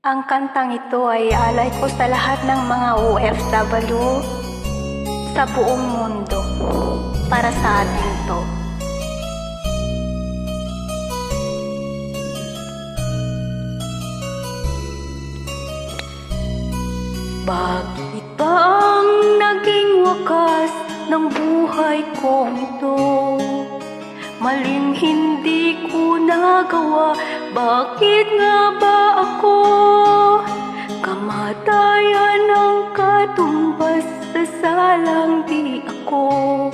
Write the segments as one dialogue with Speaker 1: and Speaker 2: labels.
Speaker 1: Ang kantang ito ay alay ko sa lahat ng mga OFW sa buong mundo. Para sa atin to. Bakit ba ang naging wakas ng buhay kong ito? Maling hindi ko nagawa, bakit nga ba ako? Kamatayan ng katumbas sa salang di ako.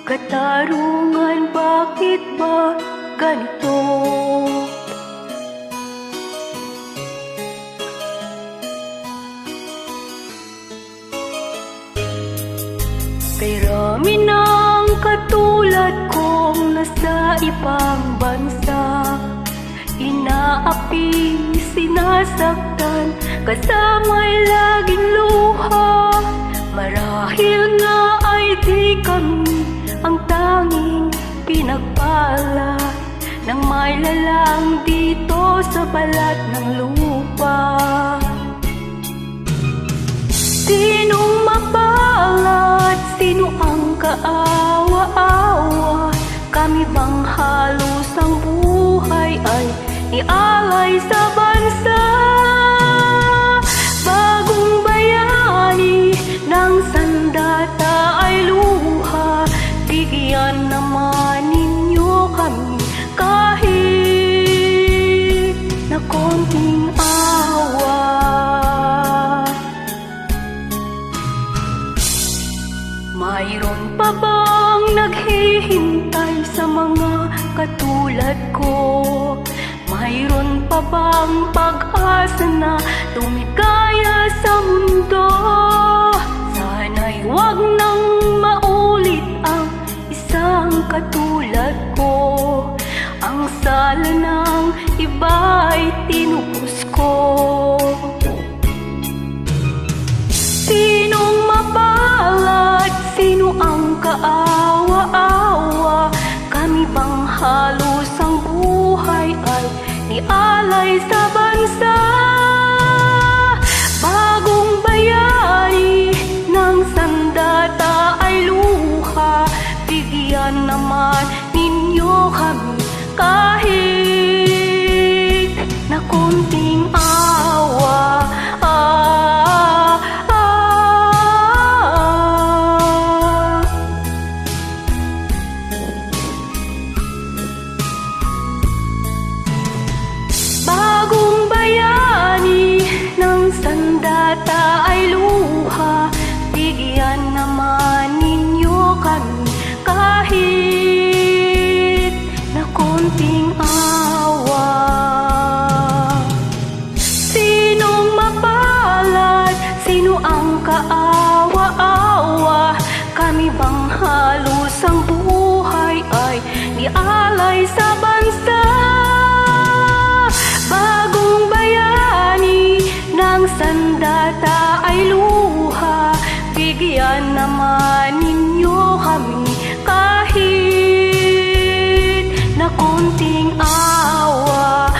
Speaker 1: Katarungan, bakit ba ganito? Kay rami ng katulad kong nasa ibang bansa, inaapi, sinasaktan, kasama'y laging luha. Marahil nga ay di kami ang tanging pinagpala ng may lalang dito sa balat ng lupa. Sinong mapalad? Sino ang kaawa-awa? Kami bang halos ang buhay ay ialay sa bansa? Bagong bayani ng sandata ay luha. Bigyan naman ninyo kami kahit na konting awa. Mayroon pa bang naghihintay sa mga katulad ko? Mayroon pa bang pag-asa na lumikaya sa mundo? Sana'y wag nang maulit ang isang katulad ko. Ang sala ng iba'y tinubos ko. Sinong mapalad? Sino ang kaawa-awa? Kami bang halos ang buhay ay ialay sa bansa? Bagong bayani ng sandata ay luha. Bigyan naman ninyo kami kahit na konting awa. Bagong bayani ng sandata ay luha. Bigyan naman ninyo kami kahit na konting awa. Sinong mapalad? Sino ang kaawa-awa? Kami bang halos ang buhay ay ialay sa bansa? Bagong bayani ng sandata ay luha. Bigyan naman ninyo kami kahit na konting awa.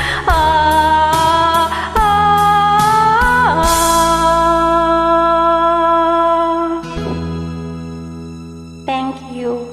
Speaker 1: Thank you.